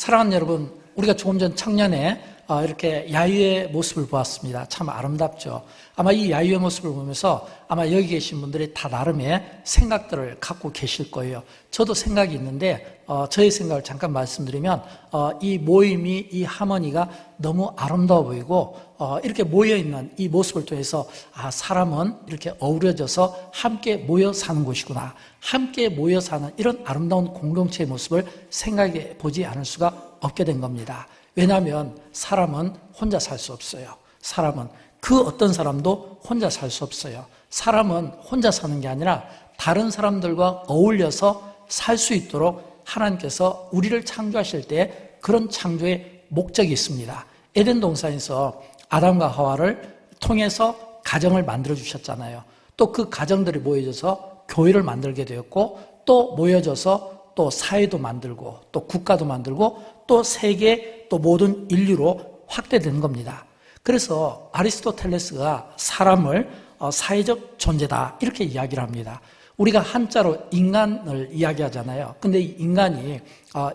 사랑하는 여러분, 우리가 조금 전 청년에 이렇게 야유의 모습을 보았습니다. 참 아름답죠. 아마 이 야유의 모습을 보면서 아마 여기 계신 분들이 다 나름의 생각들을 갖고 계실 거예요. 저도 생각이 있는데 저의 생각을 잠깐 말씀드리면 이 모임이, 이 하모니가 너무 아름다워 보이고 이렇게 모여있는 이 모습을 통해서 사람은 이렇게 어우러져서 함께 모여 사는 곳이구나, 함께 모여 사는 이런 아름다운 공동체의 모습을 생각해 보지 않을 수가 없게 된 겁니다. 왜냐하면 사람은 혼자 살 수 없어요. 사람은 그 어떤 사람도 혼자 살 수 없어요. 사람은 혼자 사는 게 아니라 다른 사람들과 어울려서 살 수 있도록 하나님께서 우리를 창조하실 때 그런 창조의 목적이 있습니다. 에덴 동산에서 아담과 하와를 통해서 가정을 만들어 주셨잖아요. 또 그 가정들이 모여져서 교회를 만들게 되었고, 또 모여져서 또 사회도 만들고, 또 국가도 만들고, 또 세계, 또 모든 인류로 확대되는 겁니다. 그래서 아리스토텔레스가 사람을 사회적 존재다 이렇게 이야기를 합니다. 우리가 한자로 인간을 이야기하잖아요. 근데 이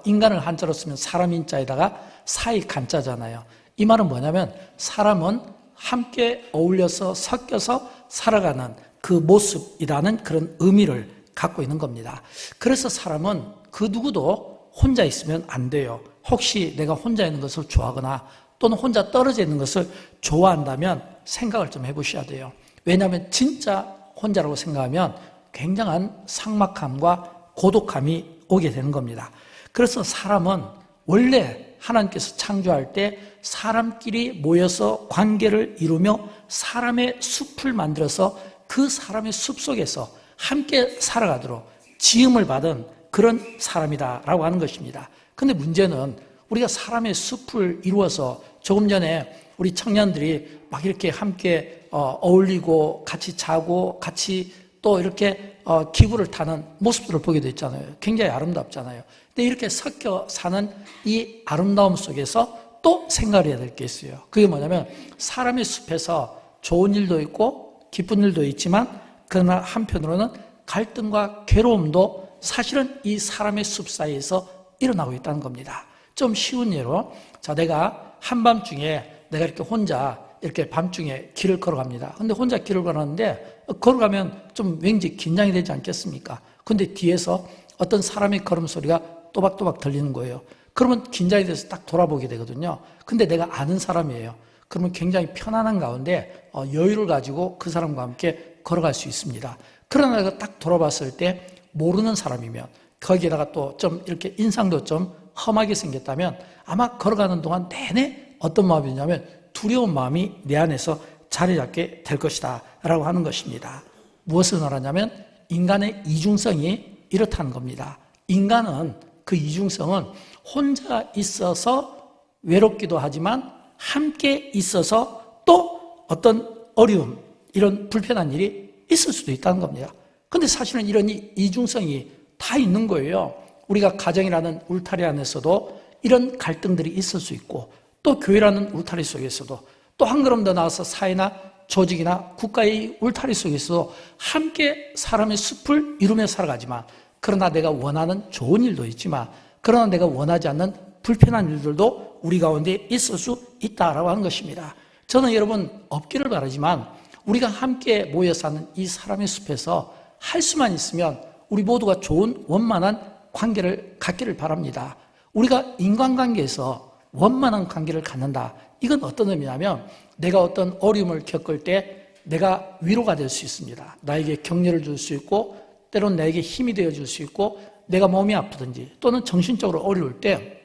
인간을 한자로 쓰면 사람 인자에다가 사익 간자잖아요. 이 말은 뭐냐면 사람은 함께 어울려서 섞여서 살아가는 그 모습이라는 그런 의미를 갖고 있는 겁니다. 그래서 사람은 그 누구도 혼자 있으면 안 돼요. 혹시 내가 혼자 있는 것을 좋아하거나 또는 혼자 떨어져 있는 것을 좋아한다면 생각을 좀 해보셔야 돼요. 왜냐하면 진짜 혼자라고 생각하면 굉장한 삭막함과 고독함이 오게 되는 겁니다. 그래서 사람은 원래 하나님께서 창조할 때 사람끼리 모여서 관계를 이루며 사람의 숲을 만들어서 그 사람의 숲 속에서 함께 살아가도록 지음을 받은 그런 사람이다라고 하는 것입니다. 근데 문제는 우리가 사람의 숲을 이루어서 조금 전에 우리 청년들이 막 이렇게 함께 어울리고 같이 자고 같이 또 이렇게 기구를 타는 모습들을 보게 됐잖아요. 굉장히 아름답잖아요. 근데 이렇게 섞여 사는 이 아름다움 속에서 또 생각을 해야 될 게 있어요. 그게 뭐냐면 사람의 숲에서 좋은 일도 있고 기쁜 일도 있지만 그러나 한편으로는 갈등과 괴로움도 사실은 이 사람의 숲 사이에서 일어나고 있다는 겁니다. 좀 쉬운 예로, 내가 한밤중에 내가 이렇게 혼자 이렇게 밤중에 길을 걸어갑니다. 근데 혼자 길을 걸었는데 걸어가면 좀 왠지 긴장이 되지 않겠습니까? 근데 뒤에서 어떤 사람의 걸음소리가 또박또박 들리는 거예요. 그러면 긴장이 돼서 딱 돌아보게 되거든요. 근데 내가 아는 사람이에요. 그러면 굉장히 편안한 가운데 여유를 가지고 그 사람과 함께 걸어갈 수 있습니다. 그러나 내가 딱 돌아봤을 때 모르는 사람이면, 거기에다가 또 좀 이렇게 인상도 좀 험하게 생겼다면 아마 걸어가는 동안 내내 어떤 마음이냐면 두려운 마음이 내 안에서 자리 잡게 될 것이다 라고 하는 것입니다. 무엇을 말하냐면 인간의 이중성이 이렇다는 겁니다. 인간은 그 이중성은 혼자 있어서 외롭기도 하지만 함께 있어서 또 어떤 어려움, 이런 불편한 일이 있을 수도 있다는 겁니다. 근데 사실은 이런 이중성이 다 있는 거예요. 우리가 가정이라는 울타리 안에서도 이런 갈등들이 있을 수 있고, 또 교회라는 울타리 속에서도, 또 한 걸음 더 나아가서 사회나 조직이나 국가의 울타리 속에서도 함께 사람의 숲을 이루며 살아가지만, 그러나 내가 원하는 좋은 일도 있지만 그러나 내가 원하지 않는 불편한 일들도 우리 가운데 있을 수 있다라고 하는 것입니다. 저는 여러분 없기를 바라지만 우리가 함께 모여 사는 이 사람의 숲에서 할 수만 있으면 우리 모두가 좋은 원만한 관계를 갖기를 바랍니다. 우리가 인간관계에서 원만한 관계를 갖는다. 이건 어떤 의미냐면 내가 어떤 어려움을 겪을 때 내가 위로가 될 수 있습니다. 나에게 격려를 줄 수 있고 때로는 나에게 힘이 되어줄 수 있고, 내가 몸이 아프든지 또는 정신적으로 어려울 때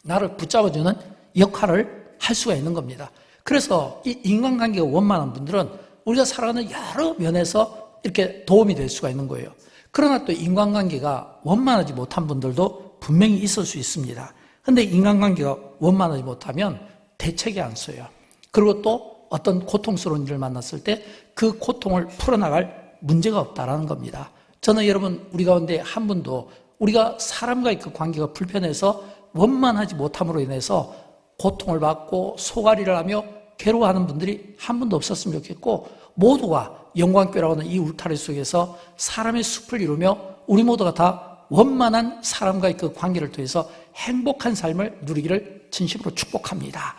나를 붙잡아주는 역할을 할 수가 있는 겁니다. 그래서 이 인간관계가 원만한 분들은 우리가 살아가는 여러 면에서 이렇게 도움이 될 수가 있는 거예요. 그러나 또 인간관계가 원만하지 못한 분들도 분명히 있을 수 있습니다. 그런데 인간관계가 원만하지 못하면 대책이 안 서요. 그리고 또 어떤 고통스러운 일을 만났을 때 그 고통을 풀어나갈 문제가 없다라는 겁니다. 저는 여러분 우리 가운데 한 분도 우리가 사람과의 그 관계가 불편해서 원만하지 못함으로 인해서 고통을 받고 소가리를 하며 괴로워하는 분들이 한 분도 없었으면 좋겠고, 모두가 영광교회라고 하는 이 울타리 속에서 사람의 숲을 이루며 우리 모두가 다 원만한 사람과의 그 관계를 통해서 행복한 삶을 누리기를 진심으로 축복합니다.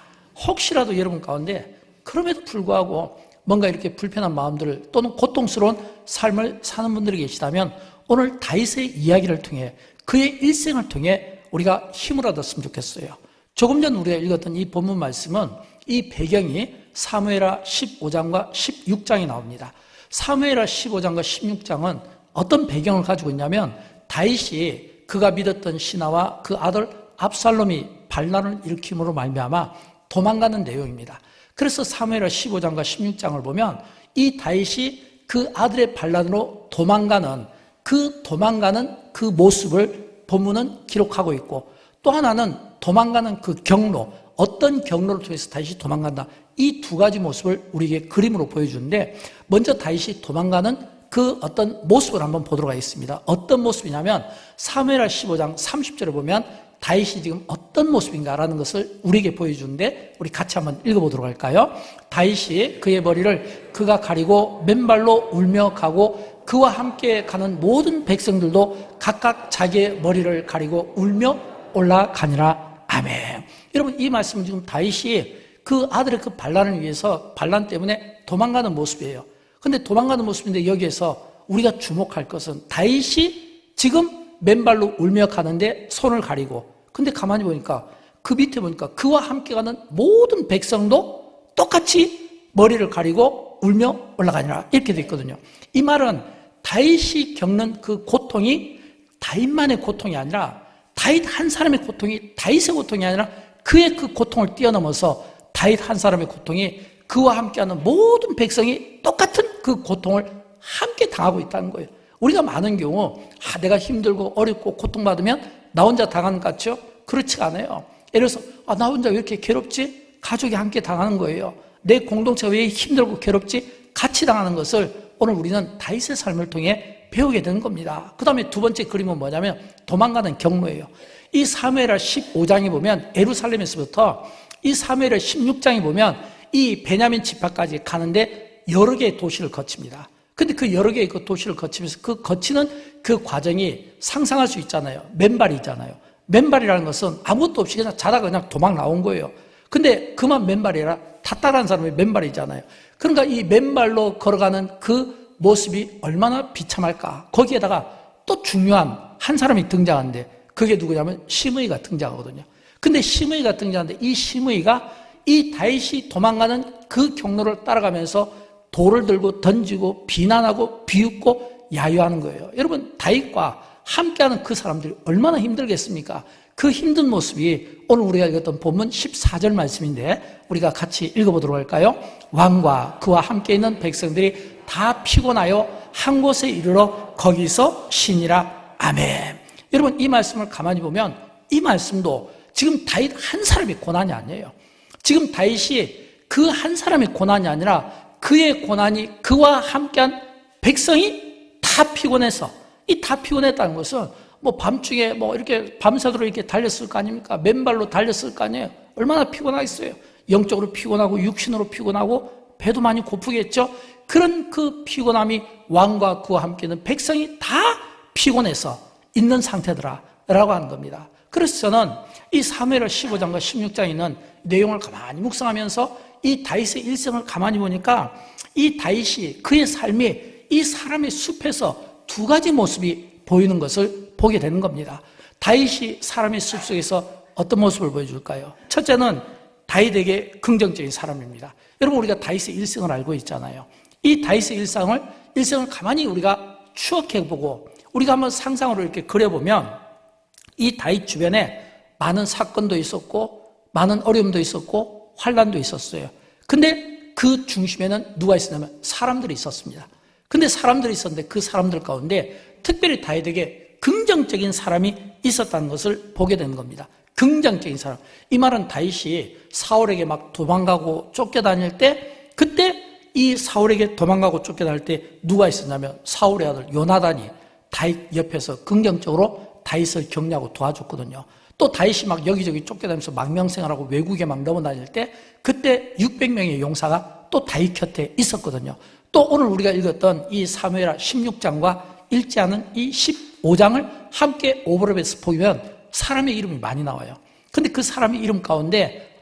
혹시라도 여러분 가운데 그럼에도 불구하고 뭔가 이렇게 불편한 마음들 또는 고통스러운 삶을 사는 분들이 계시다면 오늘 다윗의 이야기를 통해 그의 일생을 통해 우리가 힘을 얻었으면 좋겠어요. 조금 전 우리가 읽었던 이 본문 말씀은 이 배경이 사무엘하 15장과 16장이 나옵니다. 사무엘하 15장과 16장은 어떤 배경을 가지고 있냐면 다윗이 그가 믿었던 신하와 그 아들 압살롬이 반란을 일으킴으로 말미암아 도망가는 내용입니다. 그래서 사무엘하 15장과 16장을 보면 이 다윗이 그 아들의 반란으로 도망가는 그 모습을 본문은 기록하고 있고, 또 하나는 도망가는 그 경로, 어떤 경로를 통해서 다윗이 도망간다. 이 두 가지 모습을 우리에게 그림으로 보여주는데, 먼저 다윗이 도망가는 그 어떤 모습을 한번 보도록 하겠습니다. 어떤 모습이냐면 사무엘하 15장 30절에 보면 다윗이 지금 어떤 모습인가라는 것을 우리에게 보여주는데, 우리 같이 한번 읽어보도록 할까요? 다윗이 그의 머리를 그가 가리고 맨발로 울며 가고 그와 함께 가는 모든 백성들도 각각 자기의 머리를 가리고 울며 올라가니라. 아멘. 여러분, 이 말씀은 지금 다윗이 그 아들의 그 반란을 위해서 반란 때문에 도망가는 모습이에요. 근데 도망가는 모습인데 여기에서 우리가 주목할 것은 다윗이 지금 맨발로 울며 가는데 손을 가리고, 근데 가만히 보니까 그 밑에 보니까 그와 함께 가는 모든 백성도 똑같이 머리를 가리고 울며 올라가니라 이렇게 돼 있거든요. 이 말은 다윗이 겪는 그 고통이 다윗만의 고통이 아니라, 다윗 한 사람의 고통이 다윗의 고통이 아니라 그의 그 고통을 뛰어넘어서 다윗 한 사람의 고통이 그와 함께하는 모든 백성이 똑같은 그 고통을 함께 당하고 있다는 거예요. 우리가 많은 경우 내가 힘들고 어렵고 고통받으면 나 혼자 당하는 것 같죠? 그렇지가 않아요. 예를 들어서 나 혼자 왜 이렇게 괴롭지? 가족이 함께 당하는 거예요. 내 공동체가 왜 힘들고 괴롭지? 같이 당하는 것을 오늘 우리는 다윗의 삶을 통해 배우게 되는 겁니다. 그 다음에 두 번째 그림은 뭐냐면 도망가는 경로예요. 이 사무엘하 15장에 보면 예루살렘에서부터 이 사무엘하 16장에 보면 이 베냐민 지파까지 가는데 여러 개의 도시를 거칩니다. 근데 그 여러 개의 그 도시를 거치면서 그 거치는 그 과정이 상상할 수 있잖아요. 맨발이잖아요. 맨발이라는 것은 아무것도 없이 그냥 자다가 그냥 도망 나온 거예요. 근데 그만 맨발이 아니라 다 따라한 사람이 맨발이잖아요. 그러니까 이 맨발로 걸어가는 그 모습이 얼마나 비참할까. 거기에다가 또 중요한 한 사람이 등장하는데 그게 누구냐면 시므이가 등장하거든요. 근데 시므이가 등장하는데 이 시므이가 이 다윗이 도망가는 그 경로를 따라가면서 돌을 들고 던지고 비난하고 비웃고 야유하는 거예요. 여러분, 다윗과 함께하는 그 사람들이 얼마나 힘들겠습니까? 그 힘든 모습이 오늘 우리가 읽었던 본문 14절 말씀인데 우리가 같이 읽어보도록 할까요? 왕과 그와 함께 있는 백성들이 다 피곤하여 한 곳에 이르러 거기서 쉬니라. 아멘. 여러분, 이 말씀을 가만히 보면 이 말씀도 지금 다윗 한 사람의 고난이 아니에요. 지금 다윗이 그 한 사람의 고난이 아니라 그의 고난이 그와 함께한 백성이 다 피곤해서, 이 다 피곤했다는 것은 뭐 밤중에 뭐 이렇게 밤새도록 이렇게 달렸을 거 아닙니까? 맨발로 달렸을 거 아니에요? 얼마나 피곤하겠어요? 영적으로 피곤하고 육신으로 피곤하고 배도 많이 고프겠죠? 그런 그 피곤함이 왕과 그와 함께는 백성이 다 피곤해서 있는 상태더라라고 하는 겁니다. 그래서 저는 이 사무엘하 15장과 16장에 있는 내용을 가만히 묵상하면서 이 다윗의 일생을 가만히 보니까 이 다윗이 그의 삶이 이 사람의 숲에서 두 가지 모습이 보이는 것을 보게 되는 겁니다. 다윗이 사람의 숲 속에서 어떤 모습을 보여줄까요? 첫째는 다윗에게 긍정적인 사람입니다. 여러분, 우리가 다윗의 일생을 알고 있잖아요. 이 다윗의 일생을 가만히 우리가 추억해보고 우리가 한번 상상으로 이렇게 그려보면 이 다윗 주변에 많은 사건도 있었고 많은 어려움도 있었고 환난도 있었어요. 근데 그 중심에는 누가 있었냐면 사람들이 있었습니다. 근데 사람들이 있었는데 그 사람들 가운데 특별히 다윗에게 긍정적인 사람이 있었다는 것을 보게 되는 겁니다. 긍정적인 사람. 이 말은 다윗이 사울에게 막 도망가고 쫓겨다닐 때, 그때 이 사울에게 도망가고 쫓겨다닐 때 누가 있었냐면 사울의 아들 요나단이 다윗 옆에서 긍정적으로 다윗을 격려하고 도와줬거든요. 또 다윗이 막 여기저기 쫓겨다니면서 망명생활하고 외국에 막 넘어다닐 때 그때 600명의 용사가 또 다윗 곁에 있었거든요. 또 오늘 우리가 읽었던 이 사무엘하 16장과 일치하는 이 15 5장을 함께 오버랩해서 보면 사람의 이름이 많이 나와요. 근데 그 사람의 이름 가운데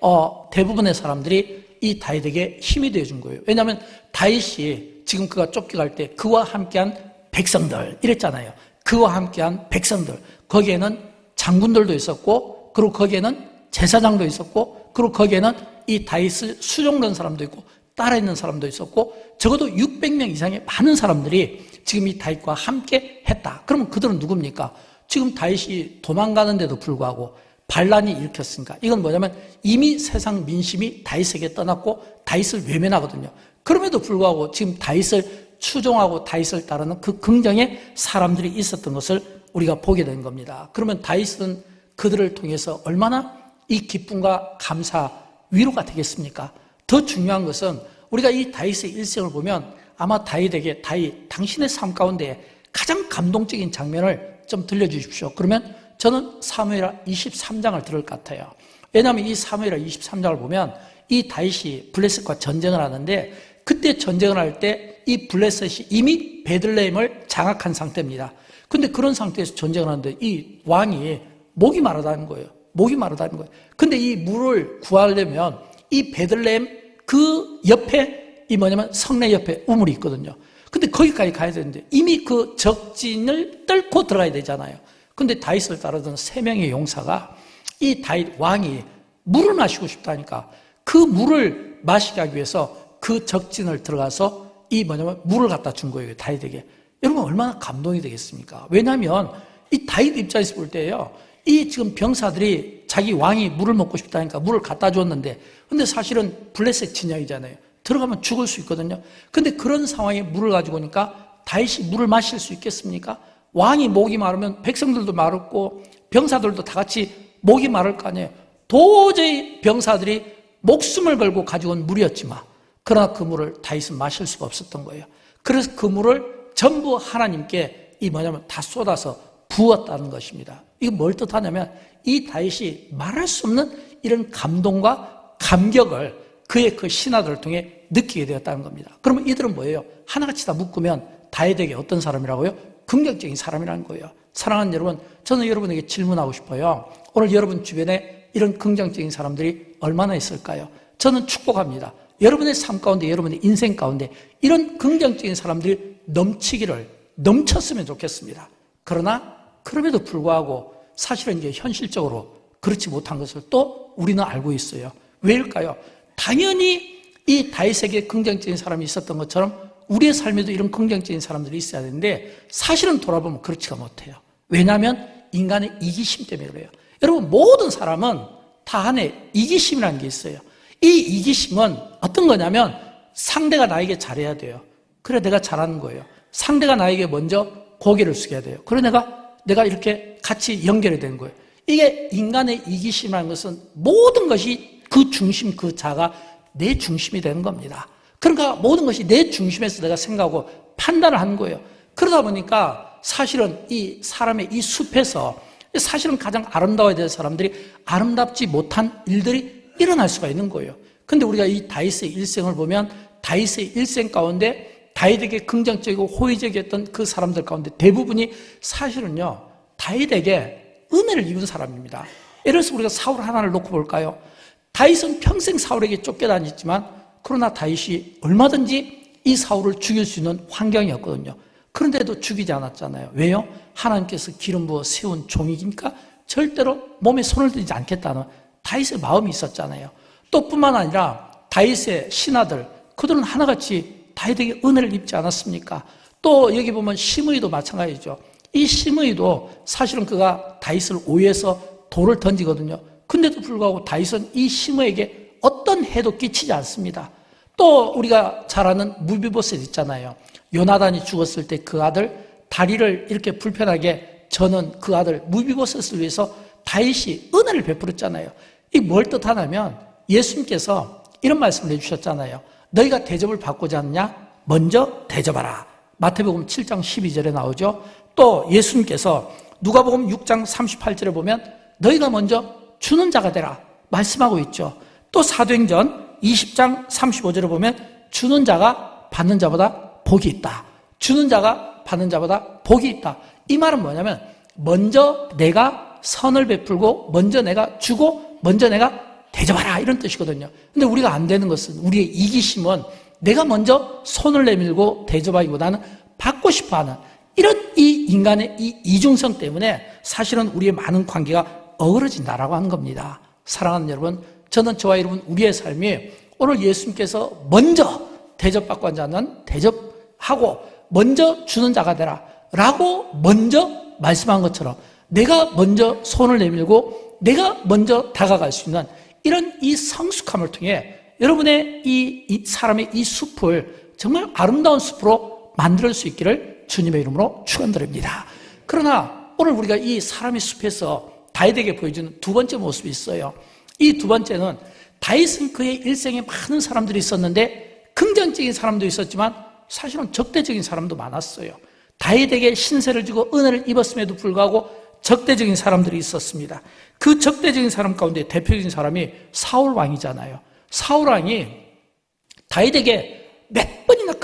대부분의 사람들이 이 다윗에게 힘이 되어준 거예요. 왜냐하면 다윗이 지금 그가 쫓겨갈 때 그와 함께한 백성들 이랬잖아요. 그와 함께한 백성들, 거기에는 장군들도 있었고, 그리고 거기에는 제사장도 있었고, 그리고 거기에는 이 다윗을 수종된 사람도 있고 따라 있는 사람도 있었고, 적어도 600명 이상의 많은 사람들이 지금 이 다윗과 함께 했다. 그러면 그들은 누굽니까? 지금 다윗이 도망가는데도 불구하고 반란이 일으켰으니까 이건 뭐냐면 이미 세상 민심이 다윗에게 떠났고 다윗을 외면하거든요. 그럼에도 불구하고 지금 다윗을 추종하고 다윗을 따르는 그 긍정의 사람들이 있었던 것을 우리가 보게 된 겁니다. 그러면 다윗은 그들을 통해서 얼마나 이 기쁨과 감사, 위로가 되겠습니까? 더 중요한 것은 우리가 이 다윗의 일생을 보면 아마 다윗에게 당신의 삶 가운데 가장 감동적인 장면을 좀 들려주십시오. 그러면 저는 사무엘하 23장을 들을 것 같아요. 왜냐하면 이 사무엘하 23장을 보면 이 다윗이 블레셋과 전쟁을 하는데, 그때 전쟁을 할 때 이 블레셋이 이미 베들레헴을 장악한 상태입니다. 근데 그런 상태에서 전쟁을 하는데 이 왕이 목이 마르다는 거예요. 목이 마르다는 거예요. 근데 이 물을 구하려면 이 베들레헴 그 옆에 성내 옆에 우물이 있거든요. 근데 거기까지 가야 되는데 이미 그 적진을 뚫고 들어가야 되잖아요. 근데 다윗을 따르던 3명의 용사가 이 다윗 왕이 물을 마시고 싶다니까 그 물을 마시게 하기 위해서 그 적진을 들어가서 물을 갖다 준 거예요, 다윗에게. 여러분, 얼마나 감동이 되겠습니까? 왜냐하면 이 다윗 입장에서 볼 때요, 이 지금 병사들이 자기 왕이 물을 먹고 싶다니까 물을 갖다 줬는데, 근데 사실은 블레셋 진영이잖아요. 들어가면 죽을 수 있거든요. 근데 그런 상황에 물을 가지고 오니까 다윗이 물을 마실 수 있겠습니까? 왕이 목이 마르면 백성들도 마르고 병사들도 다 같이 목이 마를 거 아니에요. 도저히 병사들이 목숨을 걸고 가지고 온 물이었지만, 그러나 그 물을 다윗은 마실 수가 없었던 거예요. 그래서 그 물을 전부 하나님께 다 쏟아서 부었다는 것입니다. 이게 뭘 뜻하냐면 이 다윗이 말할 수 없는 이런 감동과 감격을 그의 그 신하들을 통해 느끼게 되었다는 겁니다. 그러면 이들은 뭐예요? 하나같이 다 묶으면 다윗에게 어떤 사람이라고요? 긍정적인 사람이라는 거예요. 사랑하는 여러분, 저는 여러분에게 질문하고 싶어요. 오늘 여러분 주변에 이런 긍정적인 사람들이 얼마나 있을까요? 저는 축복합니다. 여러분의 삶 가운데, 여러분의 인생 가운데 이런 긍정적인 사람들이 넘쳤으면 좋겠습니다. 그러나 그럼에도 불구하고 사실은 이제 현실적으로 그렇지 못한 것을 또 우리는 알고 있어요. 왜일까요? 당연히 이 다윗에게 긍정적인 사람이 있었던 것처럼 우리의 삶에도 이런 긍정적인 사람들이 있어야 되는데, 사실은 돌아보면 그렇지가 못해요. 왜냐하면 인간의 이기심 때문에 그래요. 여러분, 모든 사람은 다 안에 이기심이라는 게 있어요. 이 이기심은 어떤 거냐면 상대가 나에게 잘해야 돼요. 그래 내가 잘하는 거예요. 상대가 나에게 먼저 고개를 숙여야 돼요. 그래 내가 이렇게 같이 연결이 되는 거예요. 이게 인간의 이기심이라는 것은 모든 것이 그 중심, 그 자가 내 중심이 되는 겁니다. 그러니까 모든 것이 내 중심에서 내가 생각하고 판단을 하는 거예요. 그러다 보니까 사실은 이 사람의 이 숲에서 사실은 가장 아름다워야 될 사람들이 아름답지 못한 일들이 일어날 수가 있는 거예요. 근데 우리가 이 다윗의 일생을 보면 다윗의 일생 가운데 다윗에게 긍정적이고 호의적이었던 그 사람들 가운데 대부분이 사실은요, 다윗에게 은혜를 입은 사람입니다. 예를 들어서 우리가 사울 하나를 놓고 볼까요? 다윗은 평생 사울에게 쫓겨다녔지만 그러나 다윗이 얼마든지 이 사울을 죽일 수 있는 환경이었거든요. 그런데도 죽이지 않았잖아요. 왜요? 하나님께서 기름 부어 세운 종이니까 절대로 몸에 손을 들이지 않겠다는 다윗의 마음이 있었잖아요. 또 뿐만 아니라 다윗의 신하들, 그들은 하나같이 다윗에게 은혜를 입지 않았습니까? 또 여기 보면 시므이도 마찬가지죠. 이 시므이도 사실은 그가 다윗을 오해해서 돌을 던지거든요. 근데도 불구하고 다윗은 이 시므에게 어떤 해도 끼치지 않습니다. 또 우리가 잘 아는 무비보셋 있잖아요. 요나단이 죽었을 때 그 아들 다리를 이렇게 불편하게 저는 그 아들 무비보셋을 위해서 다윗이 은혜를 베풀었잖아요. 이게 뭘 뜻하냐면 예수님께서 이런 말씀을 해주셨잖아요. 너희가 대접을 받고자 하느냐? 먼저 대접하라. 마태복음 7장 12절에 나오죠. 또 예수님께서 누가복음 6장 38절에 보면 너희가 먼저 주는 자가 되라 말씀하고 있죠. 또 사도행전 20장 35절에 보면 주는 자가 받는 자보다 복이 있다. 주는 자가 받는 자보다 복이 있다. 이 말은 뭐냐면 먼저 내가 선을 베풀고 먼저 내가 주고 먼저 내가 대접하라 이런 뜻이거든요. 근데 우리가 안 되는 것은 우리의 이기심은 내가 먼저 손을 내밀고 대접하기보다는 받고 싶어하는 이런 이 인간의 이 이중성 때문에 사실은 우리의 많은 관계가 어그러진다라고 하는 겁니다. 사랑하는 여러분, 저는 저와 여러분 우리의 삶이 오늘 예수님께서 먼저 대접받고 한 자는 대접하고 먼저 주는 자가 되라 라고 먼저 말씀한 것처럼 내가 먼저 손을 내밀고 내가 먼저 다가갈 수 있는 이런 이 성숙함을 통해 여러분의 이 사람의 이 숲을 정말 아름다운 숲으로 만들 수 있기를 주님의 이름으로 축원드립니다. 그러나 오늘 우리가 이 사람의 숲에서 다윗에게 보여주는 두 번째 모습이 있어요. 이 두 번째는 다윗은 그의 일생에 많은 사람들이 있었는데 긍정적인 사람도 있었지만 사실은 적대적인 사람도 많았어요. 다윗에게 신세를 주고 은혜를 입었음에도 불구하고 적대적인 사람들이 있었습니다. 그 적대적인 사람 가운데 대표적인 사람이 사울 왕이잖아요. 사울 왕이 다윗에게 몇 번이나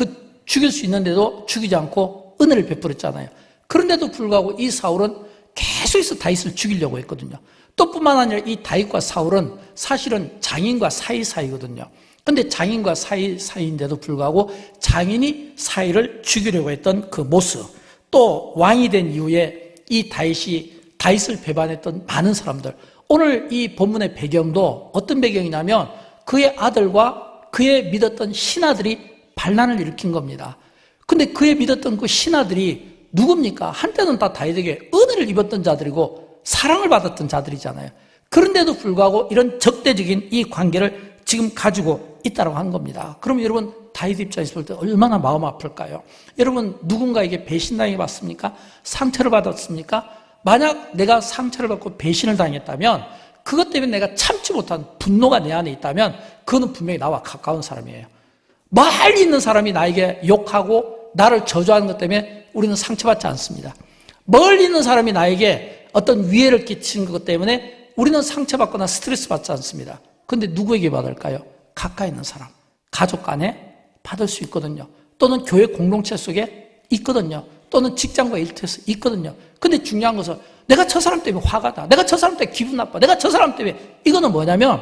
죽일 수 있는데도 죽이지 않고 은혜를 베풀었잖아요. 그런데도 불구하고 이 사울은 계속해서 다윗을 죽이려고 했거든요. 또 뿐만 아니라 이 다윗과 사울은 사실은 장인과 사이거든요. 근데 장인과 사이인데도 불구하고 장인이 사이를 죽이려고 했던 그 모습, 또 왕이 된 이후에 이 다윗을 배반했던 많은 사람들, 오늘 이 본문의 배경도 어떤 배경이냐면 그의 아들과 그의 믿었던 신하들이 반란을 일으킨 겁니다. 근데 그의 믿었던 그 신하들이 누굽니까? 한때는 다 다윗에게 은혜를 입었던 자들이고 사랑을 받았던 자들이잖아요. 그런데도 불구하고 이런 적대적인 이 관계를 지금 가지고 있다고 한 겁니다. 그럼 여러분 다윗 입장에서 볼 때 얼마나 마음 아플까요? 여러분 누군가에게 배신당해 봤습니까? 상처를 받았습니까? 만약 내가 상처를 받고 배신을 당했다면 그것 때문에 내가 참지 못한 분노가 내 안에 있다면 그거는 분명히 나와 가까운 사람이에요. 멀리 있는 사람이 나에게 욕하고 나를 저주하는 것 때문에 우리는 상처받지 않습니다. 멀리 있는 사람이 나에게 어떤 위해를 끼치는 것 때문에 우리는 상처받거나 스트레스 받지 않습니다. 그런데 누구에게 받을까요? 가까이 있는 사람, 가족 간에 받을 수 있거든요. 또는 교회 공동체 속에 있거든요. 또는 직장과 일터에서 있거든요. 근데 중요한 것은 내가 저 사람 때문에 화가 나, 내가 저 사람 때문에 기분 나빠, 내가 저 사람 때문에, 이거는 뭐냐면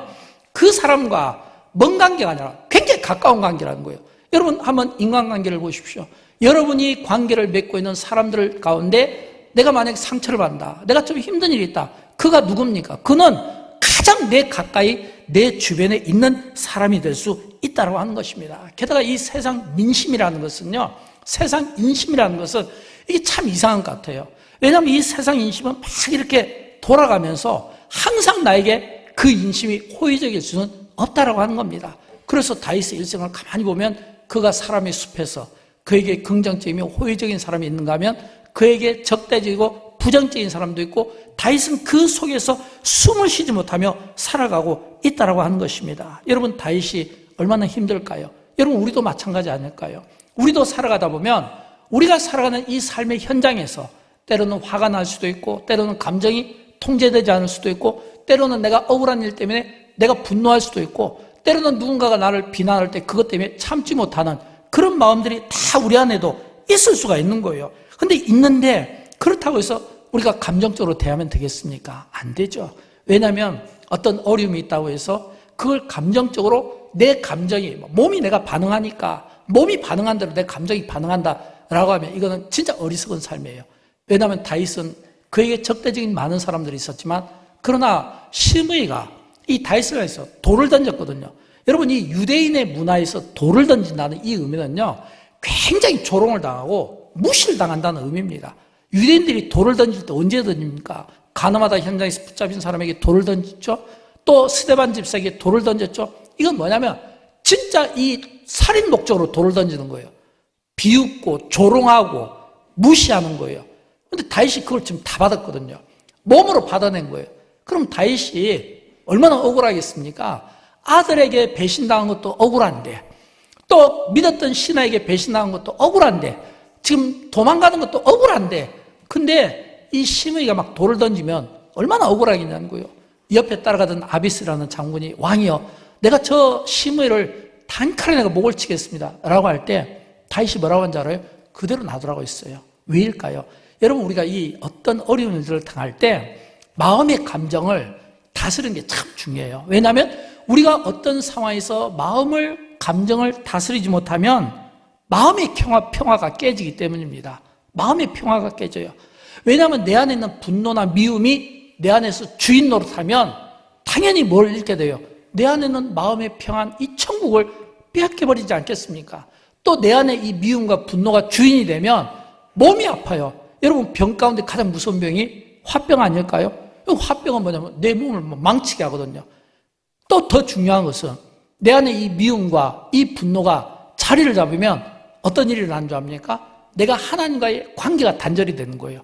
그 사람과 먼 관계가 아니라 굉장히 가까운 관계라는 거예요. 여러분 한번 인간관계를 보십시오. 여러분이 관계를 맺고 있는 사람들 가운데 내가 만약에 상처를 받는다, 내가 좀 힘든 일이 있다, 그가 누굽니까? 그는 가장 내 가까이 내 주변에 있는 사람이 될 수 있다고 하는 것입니다. 게다가 이 세상 민심이라는 것은요, 세상 인심이라는 것은 이게 참 이상한 것 같아요. 왜냐하면 이 세상 인심은 막 이렇게 돌아가면서 항상 나에게 그 인심이 호의적일 수는 없다라고 하는 겁니다. 그래서 다윗의 일생을 가만히 보면 그가 사람의 숲에서 그에게 긍정적이며 호의적인 사람이 있는가 하면 그에게 적대적이고 부정적인 사람도 있고 다윗은 그 속에서 숨을 쉬지 못하며 살아가고 있다라고 하는 것입니다. 여러분 다윗이 얼마나 힘들까요? 여러분 우리도 마찬가지 아닐까요? 우리도 살아가다 보면 우리가 살아가는 이 삶의 현장에서 때로는 화가 날 수도 있고 때로는 감정이 통제되지 않을 수도 있고 때로는 내가 억울한 일 때문에 내가 분노할 수도 있고 때로는 누군가가 나를 비난할 때 그것 때문에 참지 못하는 그런 마음들이 다 우리 안에도 있을 수가 있는 거예요. 근데 있는데 그렇다고 해서 우리가 감정적으로 대하면 되겠습니까? 안 되죠. 왜냐하면 어떤 어려움이 있다고 해서 그걸 감정적으로 내 감정이 몸이 내가 반응하니까 몸이 반응한 대로 내 감정이 반응한다라고 하면 이거는 진짜 어리석은 삶이에요. 왜냐하면 다윗은 그에게 적대적인 많은 사람들이 있었지만 그러나 시므이가 이 다윗을 위해서 돌을 던졌거든요. 여러분 이 유대인의 문화에서 돌을 던진다는 이 의미는요 굉장히 조롱을 당하고 무시를 당한다는 의미입니다. 유대인들이 돌을 던질 때 언제 던집니까? 가나마다 현장에서 붙잡힌 사람에게 돌을 던졌죠. 또 스데반 집사에게 돌을 던졌죠. 이건 뭐냐면 진짜 이 살인 목적으로 돌을 던지는 거예요. 비웃고 조롱하고 무시하는 거예요. 근데 다윗이 그걸 지금 다 받았거든요. 몸으로 받아낸 거예요. 그럼 다윗이 얼마나 억울하겠습니까? 아들에게 배신당한 것도 억울한데 또 믿었던 신하에게 배신당한 것도 억울한데 지금 도망가는 것도 억울한데 근데 이 시므이가 막 돌을 던지면 얼마나 억울하겠냐는 거예요. 옆에 따라가던 아비스라는 장군이 왕이여 내가 저 시므이를 단칼에 내가 목을 치겠습니다 라고 할 때 다윗이 뭐라고 한지 알아요? 그대로 놔두라고 했어요. 왜일까요? 여러분, 우리가 이 어떤 어려운 일들을 당할 때 마음의 감정을 다스리는 게 참 중요해요. 왜냐하면 우리가 어떤 상황에서 감정을 다스리지 못하면 마음의 평화가 깨지기 때문입니다. 마음의 평화가 깨져요. 왜냐하면 내 안에 있는 분노나 미움이 내 안에서 주인 노릇하면 당연히 뭘 잃게 돼요? 내 안에 있는 마음의 평안, 이 천국을 빼앗겨버리지 않겠습니까? 또 내 안에 이 미움과 분노가 주인이 되면 몸이 아파요. 여러분, 병 가운데 가장 무서운 병이 화병 아닐까요? 화병은 뭐냐면 내 몸을 망치게 하거든요. 또 더 중요한 것은 내 안에 이 미움과 이 분노가 자리를 잡으면 어떤 일이 일어나는 줄 압니까? 내가 하나님과의 관계가 단절이 되는 거예요.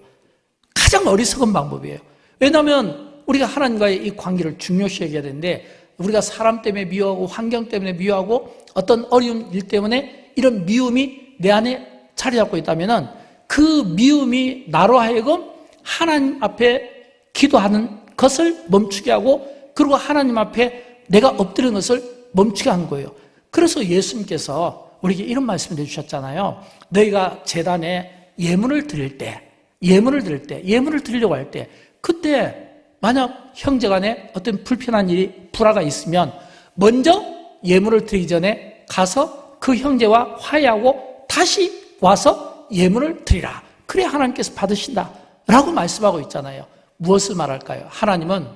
가장 어리석은 방법이에요. 왜냐하면 우리가 하나님과의 이 관계를 중요시 여겨야 되는데, 우리가 사람 때문에 미워하고 환경 때문에 미워하고 어떤 어려운 일 때문에 이런 미움이 내 안에 자리 잡고 있다면 그 미움이 나로 하여금 하나님 앞에 기도하는 것을 멈추게 하고, 그리고 하나님 앞에 내가 엎드리는 것을 멈추게 하는 거예요. 그래서 예수님께서 우리에게 이런 말씀을 해주셨잖아요. 너희가 제단에 예물을 드리려고 할 때, 그때 만약 형제간에 어떤 불편한 일이, 불화가 있으면 먼저 예물을 드리기 전에 가서 그 형제와 화해하고 다시 와서 예물을 드리라. 그래야 하나님께서 받으신다 라고 말씀하고 있잖아요. 무엇을 말할까요? 하나님은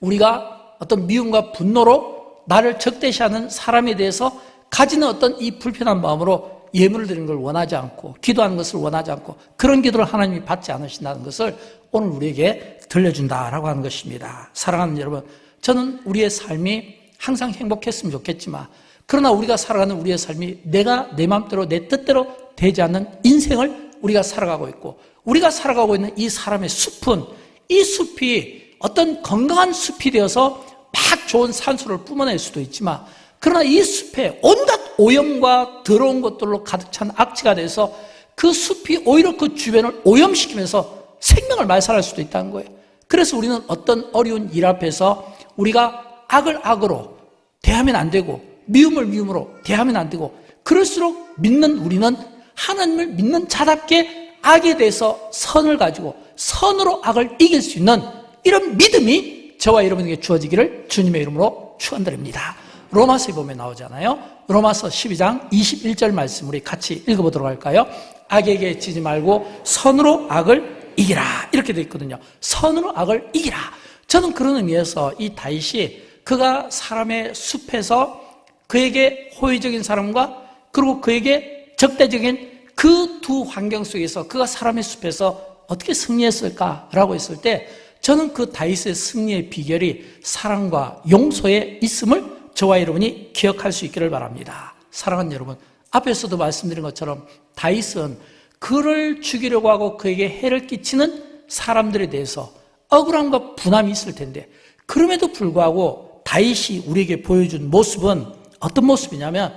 우리가 어떤 미움과 분노로 나를 적대시하는 사람에 대해서 가지는 어떤 이 불편한 마음으로 예물을 드리는 걸 원하지 않고, 기도하는 것을 원하지 않고, 그런 기도를 하나님이 받지 않으신다는 것을 오늘 우리에게 들려준다라고 하는 것입니다. 사랑하는 여러분, 저는 우리의 삶이 항상 행복했으면 좋겠지만, 그러나 우리가 살아가는 우리의 삶이 내가 내 마음대로 내 뜻대로 되지 않는 인생을 우리가 살아가고 있고, 우리가 살아가고 있는 이 사람의 숲은, 이 숲이 어떤 건강한 숲이 되어서 막 좋은 산수를 뿜어낼 수도 있지만, 그러나 이 숲에 온갖 오염과 더러운 것들로 가득 찬 악취가 돼서 그 숲이 오히려 그 주변을 오염시키면서 생명을 말살할 수도 있다는 거예요. 그래서 우리는 어떤 어려운 일 앞에서 우리가 악을 악으로 대하면 안 되고, 미움을 미움으로 대하면 안 되고, 그럴수록 믿는 우리는 하나님을 믿는 자답게 악에 대해서 선을 가지고 선으로 악을 이길 수 있는 이런 믿음이 저와 여러분에게 주어지기를 주님의 이름으로 축원드립니다. 로마서에 보면 나오잖아요. 로마서 12장 21절 말씀 우리 같이 읽어보도록 할까요? 악에게 지지 말고 선으로 악을 이기라, 이렇게 되어 있거든요. 선으로 악을 이기라. 저는 그런 의미에서 이 다윗이 그가 사람의 숲에서 그에게 호의적인 사람과 그리고 그에게 적대적인 그 두 환경 속에서 그가 사람의 숲에서 어떻게 승리했을까라고 했을 때, 저는 그 다윗의 승리의 비결이 사랑과 용서에 있음을 저와 여러분이 기억할 수 있기를 바랍니다. 사랑하는 여러분, 앞에서도 말씀드린 것처럼 다윗은 그를 죽이려고 하고 그에게 해를 끼치는 사람들에 대해서 억울함과 분함이 있을 텐데, 그럼에도 불구하고 다윗이 우리에게 보여준 모습은 어떤 모습이냐면,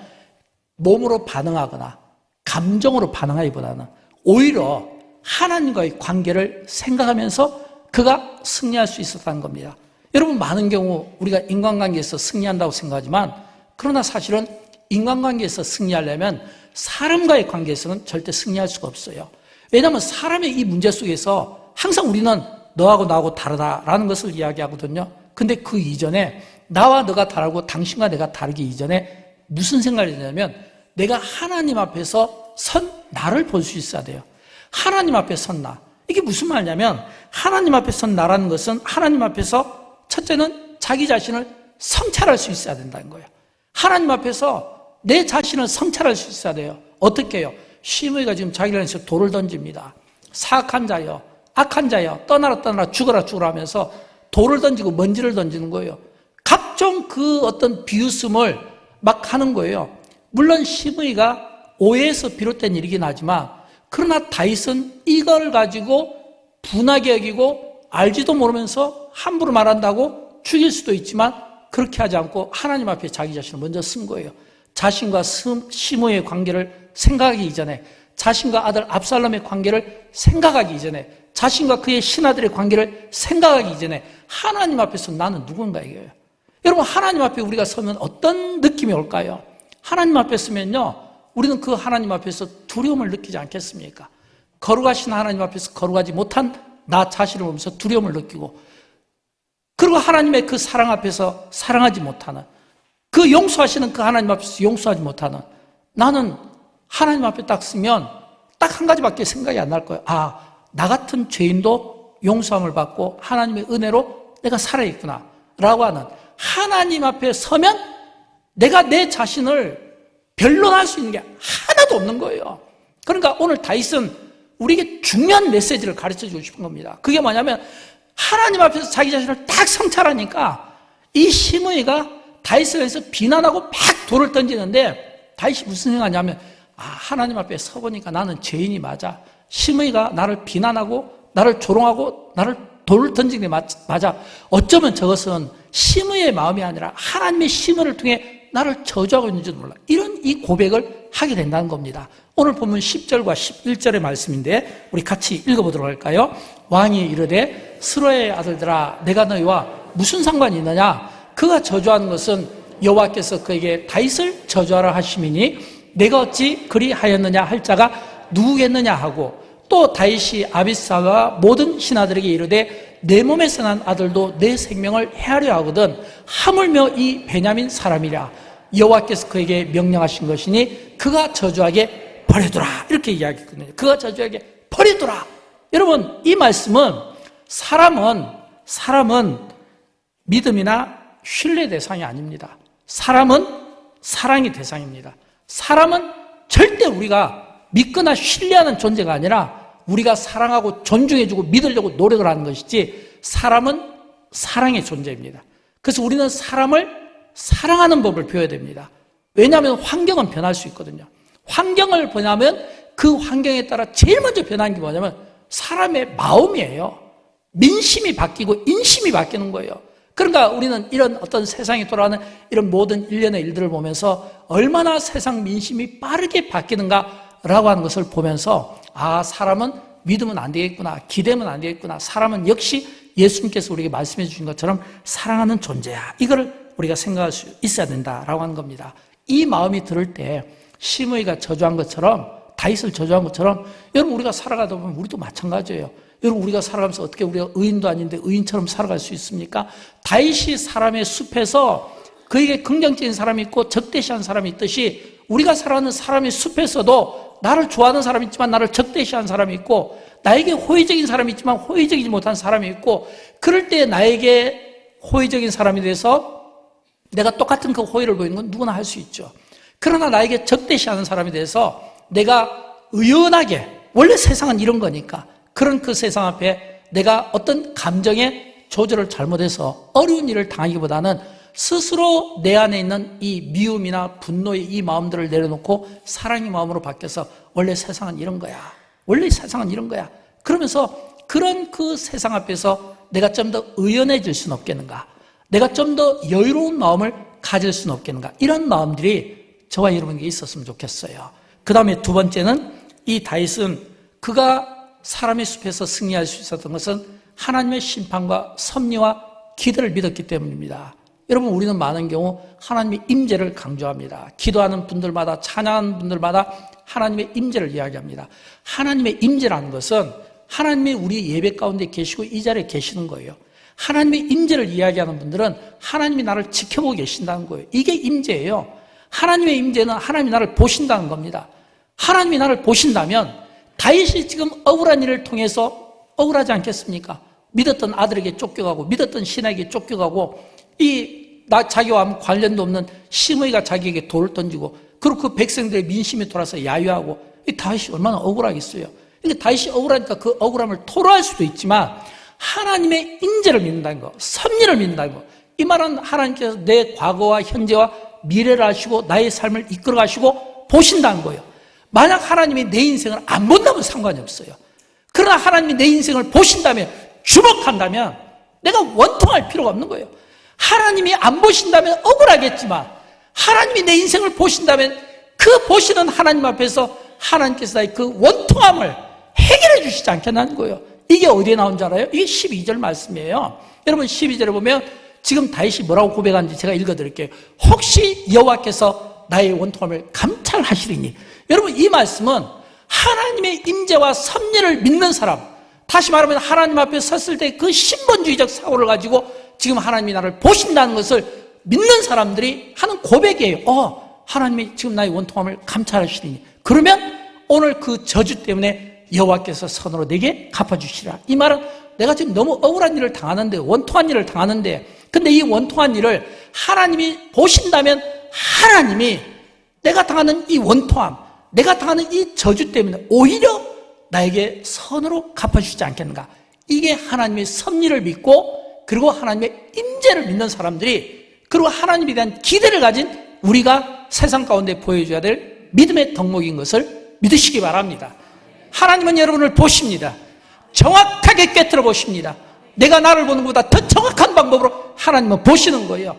몸으로 반응하거나 감정으로 반응하기보다는 오히려 하나님과의 관계를 생각하면서 그가 승리할 수 있었다는 겁니다. 여러분, 많은 경우 우리가 인간관계에서 승리한다고 생각하지만, 그러나 사실은 인간관계에서 승리하려면 사람과의 관계에서는 절대 승리할 수가 없어요. 왜냐하면 사람의 이 문제 속에서 항상 우리는 너하고 나하고 다르다라는 것을 이야기하거든요. 근데 그 이전에, 나와 너가 다르고 당신과 내가 다르기 이전에 무슨 생각이 드냐면, 내가 하나님 앞에서 선 나를 볼 수 있어야 돼요. 하나님 앞에 선 나. 이게 무슨 말이냐면, 하나님 앞에 선 나라는 것은 하나님 앞에서 첫째는 자기 자신을 성찰할 수 있어야 된다는 거예요. 하나님 앞에서 내 자신을 성찰할 수 있어야 돼요. 어떻게 해요? 시므이가 지금 자기를 향해서 돌을 던집니다. 사악한 자여, 악한 자여, 떠나라 죽어라 하면서 돌을 던지고 먼지를 던지는 거예요. 각종 그 어떤 비웃음을 막 하는 거예요. 물론 시므이가 오해에서 비롯된 일이긴 하지만, 그러나 다윗은 이걸 가지고 분하게 여기고 알지도 모르면서 함부로 말한다고 죽일 수도 있지만, 그렇게 하지 않고 하나님 앞에 자기 자신을 먼저 쓴 거예요. 자신과 시므이의 관계를 생각하기 이전에, 자신과 아들 압살롬의 관계를 생각하기 이전에, 자신과 그의 신하들의 관계를 생각하기 이전에 하나님 앞에서 나는 누군가 이거예요. 여러분, 하나님 앞에 우리가 서면 어떤 느낌이 올까요? 하나님 앞에 서면요, 우리는 그 하나님 앞에서 두려움을 느끼지 않겠습니까? 거룩하신 하나님 앞에서 거룩하지 못한 나 자신을 보면서 두려움을 느끼고, 그리고 하나님의 그 사랑 앞에서 사랑하지 못하는, 그 용서하시는 그 하나님 앞에서 용서하지 못하는, 나는 하나님 앞에 딱 쓰면 딱 한 가지밖에 생각이 안 날 거예요. 아, 나 같은 죄인도 용서함을 받고 하나님의 은혜로 내가 살아있구나 라고 하는, 하나님 앞에 서면 내가 내 자신을 변론할 수 있는 게 하나도 없는 거예요. 그러니까 오늘 다윗은 우리에게 중요한 메시지를 가르쳐 주고 싶은 겁니다. 그게 뭐냐면, 하나님 앞에서 자기 자신을 딱 성찰하니까 이 시므이가 다윗을 위해서 비난하고 막 돌을 던지는데, 다윗이 무슨 생각하냐면, 아, 하나님 앞에 서보니까 나는 죄인이 맞아. 시므이가 나를 비난하고 나를 조롱하고 나를 돌을 던지는 게 맞아. 어쩌면 저것은 시므이의 마음이 아니라 하나님의 시므를 통해 나를 저주하고 있는지도 몰라. 이런 이 고백을 하게 된다는 겁니다. 오늘 보면 10절과 11절의 말씀인데 우리 같이 읽어보도록 할까요? 왕이 이르되 스로의 아들들아, 내가 너희와 무슨 상관이 있느냐? 그가 저주하는 것은 여호와께서 그에게 다윗을 저주하라 하심이니 내가 어찌 그리하였느냐 할 자가 누구겠느냐 하고, 또 다윗이 아비사와 모든 신하들에게 이르되 내 몸에서 난 아들도 내 생명을 해하려 하거든 하물며 이 베냐민 사람이라. 여호와께서 그에게 명령하신 것이니 그가 저주하게 버려두라. 이렇게 이야기했거든요. 그가 저주하게 버려두라. 여러분, 이 말씀은 사람은 믿음이나 신뢰 대상이 아닙니다. 사람은 사랑의 대상입니다. 사람은 절대 우리가 믿거나 신뢰하는 존재가 아니라 우리가 사랑하고 존중해주고 믿으려고 노력을 하는 것이지, 사람은 사랑의 존재입니다. 그래서 우리는 사람을 사랑하는 법을 배워야 됩니다. 왜냐하면 환경은 변할 수 있거든요. 환경을 변하면 그 환경에 따라 제일 먼저 변하는 게 뭐냐면 사람의 마음이에요. 민심이 바뀌고 인심이 바뀌는 거예요. 그러니까 우리는 이런 어떤 세상에 돌아가는 이런 모든 일련의 일들을 보면서 얼마나 세상 민심이 빠르게 바뀌는가라고 하는 것을 보면서, 아, 사람은 믿으면 안 되겠구나, 기대면 안 되겠구나, 사람은 역시 예수님께서 우리에게 말씀해 주신 것처럼 사랑하는 존재야, 이거를 우리가 생각할 수 있어야 된다라고 하는 겁니다. 이 마음이 들을 때 시므이가 저주한 것처럼, 다윗을 저주한 것처럼, 여러분 우리가 살아가다 보면 우리도 마찬가지예요. 여러분 우리가 살아가면서 어떻게 우리가 의인도 아닌데 의인처럼 살아갈 수 있습니까? 다윗이 사람의 숲에서 그에게 긍정적인 사람이 있고 적대시하는 사람이 있듯이, 우리가 살아가는 사람의 숲에서도 나를 좋아하는 사람이 있지만 나를 적대시하는 사람이 있고, 나에게 호의적인 사람이 있지만 호의적이지 못한 사람이 있고, 그럴 때 나에게 호의적인 사람이 돼서 내가 똑같은 그 호의를 보이는 건 누구나 할 수 있죠. 그러나 나에게 적대시하는 사람이 돼서 내가 의연하게, 원래 세상은 이런 거니까, 그런 그 세상 앞에 내가 어떤 감정의 조절을 잘못해서 어려운 일을 당하기보다는 스스로 내 안에 있는 이 미움이나 분노의 이 마음들을 내려놓고 사랑의 마음으로 바뀌어서, 원래 세상은 이런 거야, 원래 세상은 이런 거야, 그러면서 그런 그 세상 앞에서 내가 좀 더 의연해질 수는 없겠는가, 내가 좀 더 여유로운 마음을 가질 수는 없겠는가, 이런 마음들이 저와 여러분에게 있었으면 좋겠어요. 그 다음에 두 번째는, 이 다윗은 그가 사람의 숲에서 승리할 수 있었던 것은 하나님의 심판과 섭리와 기대를 믿었기 때문입니다. 여러분, 우리는 많은 경우 하나님의 임재를 강조합니다. 기도하는 분들마다, 찬양하는 분들마다 하나님의 임재를 이야기합니다. 하나님의 임재라는 것은 하나님이 우리 예배 가운데 계시고 이 자리에 계시는 거예요. 하나님의 임재를 이야기하는 분들은 하나님이 나를 지켜보고 계신다는 거예요. 이게 임재예요. 하나님의 임재는 하나님이 나를 보신다는 겁니다. 하나님이 나를 보신다면 다윗이 지금 억울한 일을 통해서 억울하지 않겠습니까? 믿었던 아들에게 쫓겨가고, 믿었던 신에게 쫓겨가고, 자기와 관련도 없는 시므이가 자기에게 돌을 던지고, 그리고 그 백성들의 민심이 돌아서 야유하고, 이 다윗이 얼마나 억울하겠어요. 근데 다윗이 억울하니까 그 억울함을 토로할 수도 있지만, 하나님의 인재를 믿는다는 거, 섭리를 믿는다는 거, 이 말은 하나님께서 내 과거와 현재와 미래를 아시고 나의 삶을 이끌어 가시고 보신다는 거예요. 만약 하나님이 내 인생을 안 본다면 상관이 없어요. 그러나 하나님이 내 인생을 보신다면, 주목한다면 내가 원통할 필요가 없는 거예요. 하나님이 안 보신다면 억울하겠지만, 하나님이 내 인생을 보신다면 그 보시는 하나님 앞에서 하나님께서 나의 그 원통함을 해결해 주시지 않겠냐는 거예요. 이게 어디에 나온 줄 알아요? 이게 12절 말씀이에요. 여러분 12절에 보면 지금 다윗이 뭐라고 고백하는지 제가 읽어드릴게요. 혹시 여호와께서 나의 원통함을 감찰하시리니. 여러분, 이 말씀은 하나님의 임재와 섭리를 믿는 사람, 다시 말하면 하나님 앞에 섰을 때 그 신본주의적 사고를 가지고 지금 하나님이 나를 보신다는 것을 믿는 사람들이 하는 고백이에요. 하나님이 지금 나의 원통함을 감찰하시니, 그러면 오늘 그 저주 때문에 여호와께서 선으로 내게 갚아주시라. 이 말은 내가 지금 너무 억울한 일을 당하는데, 원통한 일을 당하는데, 근데 이 원통한 일을 하나님이 보신다면 하나님이 내가 당하는 이 원통함, 내가 당하는 이 저주 때문에 오히려 나에게 선으로 갚아주시지 않겠는가. 이게 하나님의 섭리를 믿고, 그리고 하나님의 임재를 믿는 사람들이, 그리고 하나님에 대한 기대를 가진 우리가 세상 가운데 보여줘야 될 믿음의 덕목인 것을 믿으시기 바랍니다. 하나님은 여러분을 보십니다. 정확하게 꿰뚫어 보십니다. 내가 나를 보는 것보다 더 정확한 방법으로 하나님은 보시는 거예요.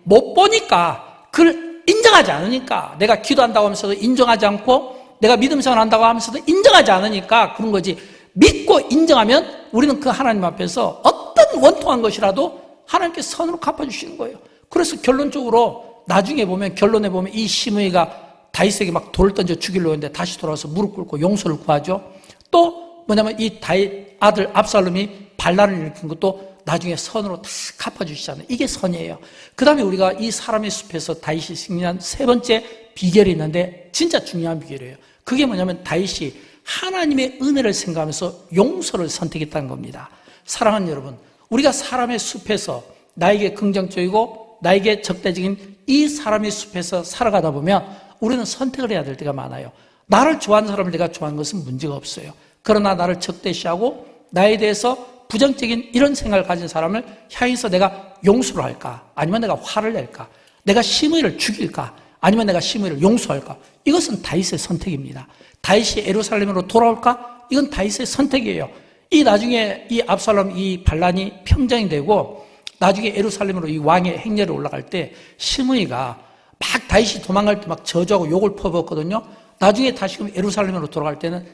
못 보니까, 그걸 인정하지 않으니까, 내가 기도한다고 하면서도 인정하지 않고, 내가 믿음 생활한다고 하면서도 인정하지 않으니까 그런 거지. 믿고 인정하면 우리는 그 하나님 앞에서 어떤 원통한 것이라도 하나님께 선으로 갚아주시는 거예요. 그래서 결론적으로 나중에 보면, 결론에 보면 이 시므이가 다윗에게 막 돌을 던져 죽이려고 했는데 다시 돌아와서 무릎 꿇고 용서를 구하죠. 또 뭐냐면 이 다윗 아들 압살롬이 반란을 일으킨 것도 나중에 선으로 다 갚아주시잖아요. 이게 선이에요. 그 다음에 우리가 이 사람의 숲에서 다윗이 승리한 세 번째 비결이 있는데, 진짜 중요한 비결이에요. 그게 뭐냐면 다윗이 하나님의 은혜를 생각하면서 용서를 선택했다는 겁니다. 사랑하는 여러분, 우리가 사람의 숲에서 나에게 긍정적이고 나에게 적대적인 이 사람의 숲에서 살아가다 보면 우리는 선택을 해야 될 때가 많아요. 나를 좋아하는 사람을 내가 좋아하는 것은 문제가 없어요. 그러나 나를 적대시하고 나에 대해서 부정적인 이런 생각을 가진 사람을 향해서 내가 용서를 할까? 아니면 내가 화를 낼까? 내가 시므이를 죽일까? 아니면 내가 시므이를 용서할까? 이것은 다윗의 선택입니다. 다윗이 예루살렘으로 돌아올까? 이건 다윗의 선택이에요. 이 나중에 이 압살롬 이 반란이 평정이 되고 나중에 예루살렘으로 이 왕의 행렬에 올라갈 때 시므이가 막 다윗이 도망갈 때 막 저주하고 욕을 퍼붓거든요. 나중에 다시금 예루살렘으로 돌아갈 때는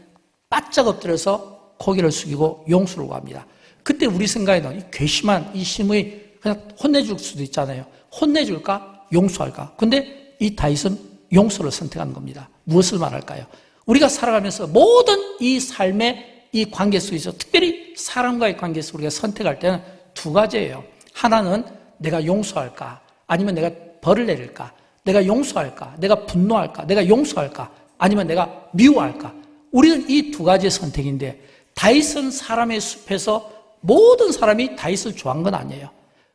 바짝 엎드려서 고개를 숙이고 용서를 구합니다. 그때 우리 생각에는 이 괘씸한 이 시므이 그냥 혼내줄 수도 있잖아요. 혼내줄까? 용서할까? 근데 이 다윗은 용서를 선택한 겁니다. 무엇을 말할까요? 우리가 살아가면서 모든 이 삶의 이 관계 속에서, 특별히 사람과의 관계에서 우리가 선택할 때는 두 가지예요. 하나는 내가 용서할까? 아니면 내가 벌을 내릴까? 내가 용서할까? 내가 분노할까? 내가 용서할까? 아니면 내가 미워할까? 우리는 이 두 가지의 선택인데, 다윗은 사람의 숲에서 모든 사람이 다윗을 좋아한 건 아니에요.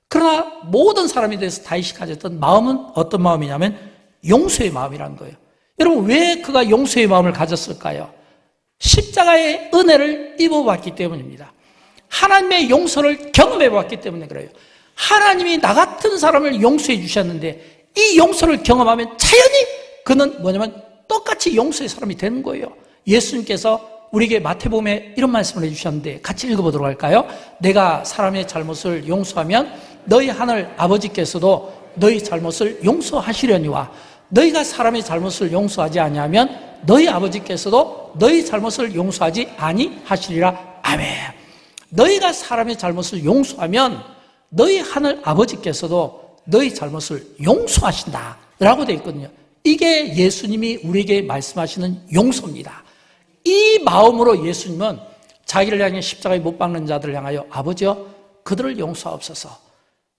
그러나 모든 사람에 대해서 다윗이 가졌던 마음은 어떤 마음이냐면 용서의 마음이라는 거예요. 여러분, 왜 그가 용서의 마음을 가졌을까요? 십자가의 은혜를 입어봤기 때문입니다. 하나님의 용서를 경험해봤기 때문에 그래요. 하나님이 나 같은 사람을 용서해 주셨는데 이 용서를 경험하면 자연히 그는 뭐냐면 똑같이 용서의 사람이 되는 거예요. 예수님께서 우리에게 마태복음에 이런 말씀을 해주셨는데 같이 읽어보도록 할까요? 내가 사람의 잘못을 용서하면 너희 하늘 아버지께서도 너희 잘못을 용서하시려니와 너희가 사람의 잘못을 용서하지 아니하면 너희 아버지께서도 너희 잘못을 용서하지 아니하시리라. 아멘. 너희가 사람의 잘못을 용서하면 너희 하늘 아버지께서도 너희 잘못을 용서하신다 라고 되어 있거든요. 이게 예수님이 우리에게 말씀하시는 용서입니다. 이 마음으로 예수님은 자기를 향해 십자가에 못 박는 자들을 향하여 아버지여 그들을 용서하옵소서,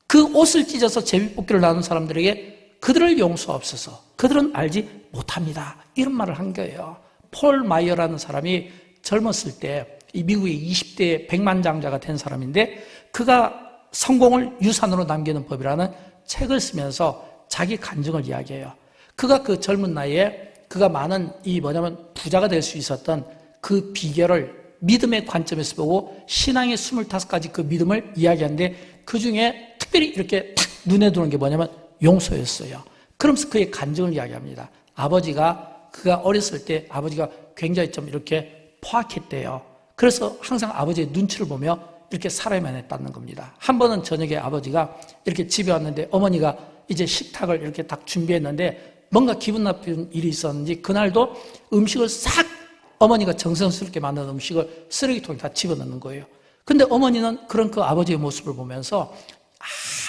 그 옷을 찢어서 제비뽑기를 나눈 사람들에게 그들을 용서하옵소서, 그들은 알지 못합니다, 이런 말을 한 거예요. 폴 마이어라는 사람이 젊었을 때 이 미국의 20대 백만장자가 된 사람인데, 그가 성공을 유산으로 남기는 법이라는 책을 쓰면서 자기 간증을 이야기해요. 그가 그 젊은 나이에 그가 많은 부자가 될 수 있었던 그 비결을 믿음의 관점에서 보고 신앙의 25가지 그 믿음을 이야기하는데, 그 중에 특별히 이렇게 탁 눈에 들어오는 게 뭐냐면 용서였어요. 그러면서 그의 간증을 이야기합니다. 그가 어렸을 때 아버지가 굉장히 좀 이렇게 포악했대요. 그래서 항상 아버지의 눈치를 보며 이렇게 살아야만 했다는 겁니다. 한 번은 저녁에 아버지가 이렇게 집에 왔는데 어머니가 이제 식탁을 이렇게 딱 준비했는데 뭔가 기분 나쁜 일이 있었는지 그날도 음식을 싹, 어머니가 정성스럽게 만든 음식을 쓰레기통에 다 집어넣는 거예요. 근데 어머니는 그런 그 아버지의 모습을 보면서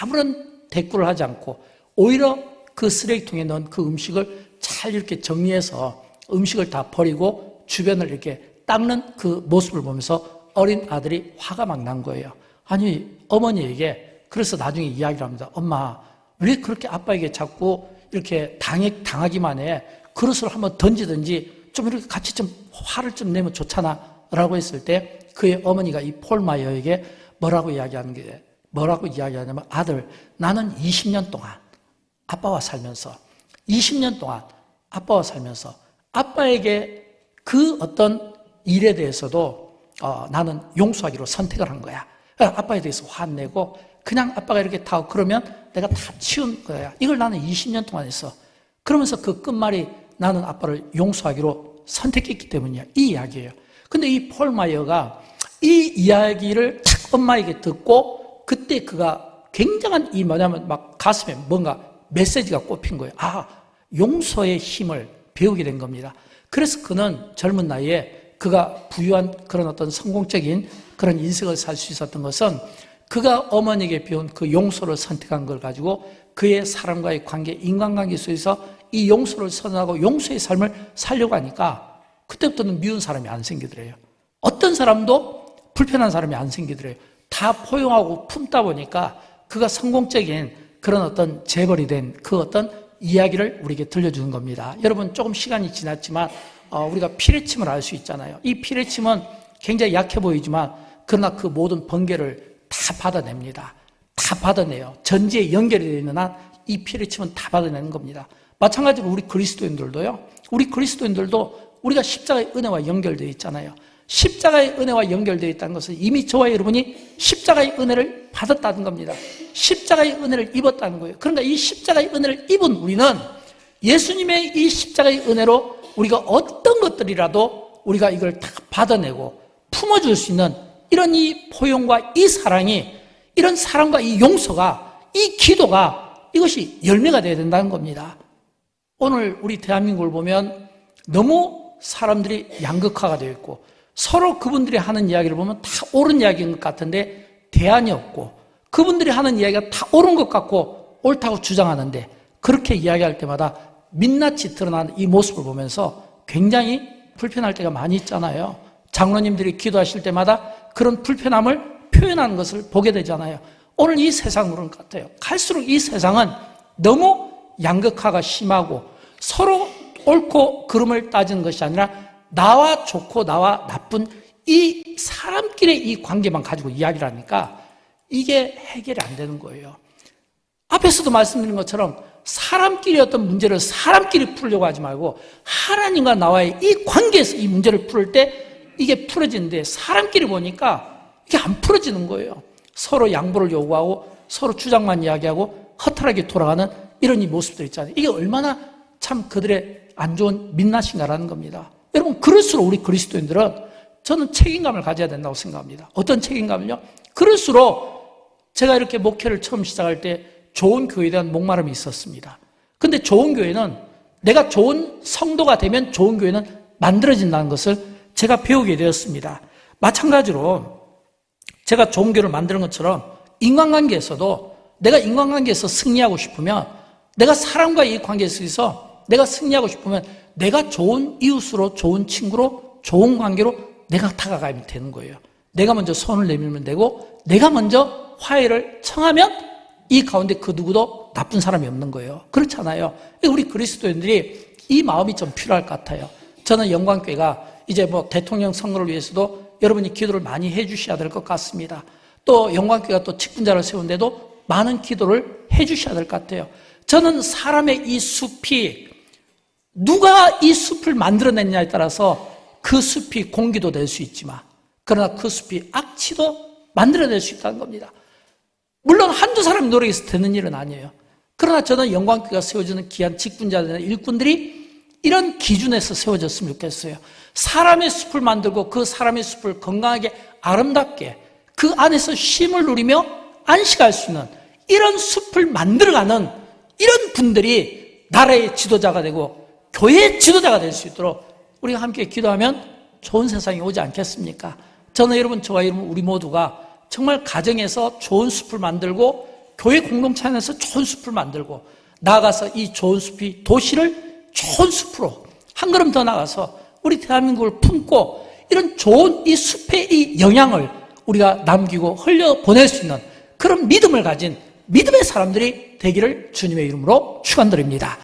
아무런 대꾸를 하지 않고 오히려 그 쓰레기통에 넣은 그 음식을 잘 이렇게 정리해서 음식을 다 버리고 주변을 이렇게 닦는 그 모습을 보면서 어린 아들이 화가 막 난 거예요. 아니, 어머니에게 그래서 나중에 이야기를 합니다. 엄마, 왜 그렇게 아빠에게 자꾸 이렇게 당하기만 해? 그릇을 한번 던지든지 좀 이렇게 같이 좀 화를 좀 내면 좋잖아. 라고 했을 때 그의 어머니가 이 폴 마이어에게 뭐라고 이야기하냐면 아들, 나는 20년 동안 아빠와 살면서 20년 동안 아빠와 살면서 아빠에게 그 어떤 일에 대해서도 나는 용서하기로 선택을 한 거야. 아빠에 대해서 화내고 그냥 아빠가 이렇게 다 그러면 내가 다 치운 거야. 이걸 나는 20년 동안 했어. 그러면서 그 끝말이 나는 아빠를 용서하기로 선택했기 때문이야. 이 이야기예요. 근데 이 폴 마이어가 이 이야기를 딱 엄마에게 듣고 그때 그가 굉장한 이 뭐냐면 막 가슴에 뭔가 메시지가 꼽힌 거예요. 아, 용서의 힘을 배우게 된 겁니다. 그래서 그는 젊은 나이에 그가 부유한 그런 어떤 성공적인 그런 인생을 살 수 있었던 것은 그가 어머니에게 배운 그 용서를 선택한 걸 가지고 그의 사람과의 관계, 인간관계 속에서 이 용서를 선언하고 용서의 삶을 살려고 하니까 그때부터는 미운 사람이 안 생기더래요. 어떤 사람도 불편한 사람이 안 생기더래요. 다 포용하고 품다 보니까 그가 성공적인 그런 어떤 재벌이 된 그 어떤 이야기를 우리에게 들려주는 겁니다. 여러분, 조금 시간이 지났지만 우리가 피레침을 알 수 있잖아요. 이 피레침은 굉장히 약해 보이지만 그러나 그 모든 번개를 다 받아냅니다. 다 받아내요. 전지에 연결이 되어 있는 한 이 피레침은 다 받아내는 겁니다. 마찬가지로 우리 그리스도인들도요. 우리 그리스도인들도 우리가 십자가의 은혜와 연결되어 있잖아요. 십자가의 은혜와 연결되어 있다는 것은 이미 저와 여러분이 십자가의 은혜를 받았다는 겁니다. 십자가의 은혜를 입었다는 거예요. 그러니까 이 십자가의 은혜를 입은 우리는 예수님의 이 십자가의 은혜로 우리가 어떤 것들이라도 우리가 이걸 다 받아내고 품어줄 수 있는 이런 이 포용과 이 사랑이, 이런 사랑과 이 용서가, 이 기도가, 이것이 열매가 되어야 된다는 겁니다. 오늘 우리 대한민국을 보면 너무 사람들이 양극화가 되어 있고 서로 그분들이 하는 이야기를 보면 다 옳은 이야기인 것 같은데 대안이 없고, 그분들이 하는 이야기가 다 옳은 것 같고 옳다고 주장하는데 그렇게 이야기할 때마다 민낯이 드러나는 이 모습을 보면서 굉장히 불편할 때가 많이 있잖아요. 장로님들이 기도하실 때마다 그런 불편함을 표현하는 것을 보게 되잖아요. 오늘 이 세상은 그런 것 같아요. 갈수록 이 세상은 너무 양극화가 심하고 서로 옳고 그름을 따지는 것이 아니라 나와 좋고 나와 나쁜 이 사람끼리의 이 관계만 가지고 이야기를 하니까 이게 해결이 안 되는 거예요. 앞에서도 말씀드린 것처럼 사람끼리 어떤 문제를 사람끼리 풀려고 하지 말고 하나님과 나와의 이 관계에서 이 문제를 풀을 때 이게 풀어지는데 사람끼리 보니까 이게 안 풀어지는 거예요. 서로 양보를 요구하고 서로 주장만 이야기하고 허탈하게 돌아가는 이런 이 모습들 있잖아요. 이게 얼마나 참 그들의 안 좋은 민낯인가라는 겁니다. 여러분, 그럴수록 우리 그리스도인들은 저는 책임감을 가져야 된다고 생각합니다. 어떤 책임감을요? 그럴수록 제가 이렇게 목회를 처음 시작할 때 좋은 교회에 대한 목마름이 있었습니다. 근데 좋은 교회는 내가 좋은 성도가 되면 좋은 교회는 만들어진다는 것을 제가 배우게 되었습니다. 마찬가지로 제가 좋은 교회를 만드는 것처럼 인간관계에서도 내가 인간관계에서 승리하고 싶으면, 내가 사람과의 이 관계 속에서 내가 승리하고 싶으면 내가 좋은 이웃으로, 좋은 친구로, 좋은 관계로 내가 다가가면 되는 거예요. 내가 먼저 손을 내밀면 되고 내가 먼저 화해를 청하면 이 가운데 그 누구도 나쁜 사람이 없는 거예요. 그렇잖아요. 우리 그리스도인들이 이 마음이 좀 필요할 것 같아요. 저는 영광교회가 이제 대통령 선거를 위해서도 여러분이 기도를 많이 해 주셔야 될 것 같습니다. 또 영광교회가 또 직분자를 세운데도 많은 기도를 해 주셔야 될 것 같아요. 저는 사람의 이 숲이 누가 이 숲을 만들어냈냐에 따라서 그 숲이 공기도 될 수 있지만, 그러나 그 숲이 악취도 만들어낼 수 있다는 겁니다. 물론 한두 사람이 노력해서 되는 일은 아니에요. 그러나 저는 영광교회가 세워지는 귀한 직분자들이나 일꾼들이 이런 기준에서 세워졌으면 좋겠어요. 사람의 숲을 만들고 그 사람의 숲을 건강하게 아름답게 그 안에서 쉼을 누리며 안식할 수 있는 이런 숲을 만들어가는 이런 분들이 나라의 지도자가 되고 교회의 지도자가 될 수 있도록 우리가 함께 기도하면 좋은 세상이 오지 않겠습니까? 저는 여러분, 저와 여러분, 우리 모두가 정말 가정에서 좋은 숲을 만들고 교회 공동체 안에서 좋은 숲을 만들고 나아가서 이 좋은 숲이 도시를 좋은 숲으로 한 걸음 더 나가서 우리 대한민국을 품고 이런 좋은 이 숲의 이 영향을 우리가 남기고 흘려보낼 수 있는 그런 믿음을 가진 믿음의 사람들이 되기를 주님의 이름으로 축원드립니다.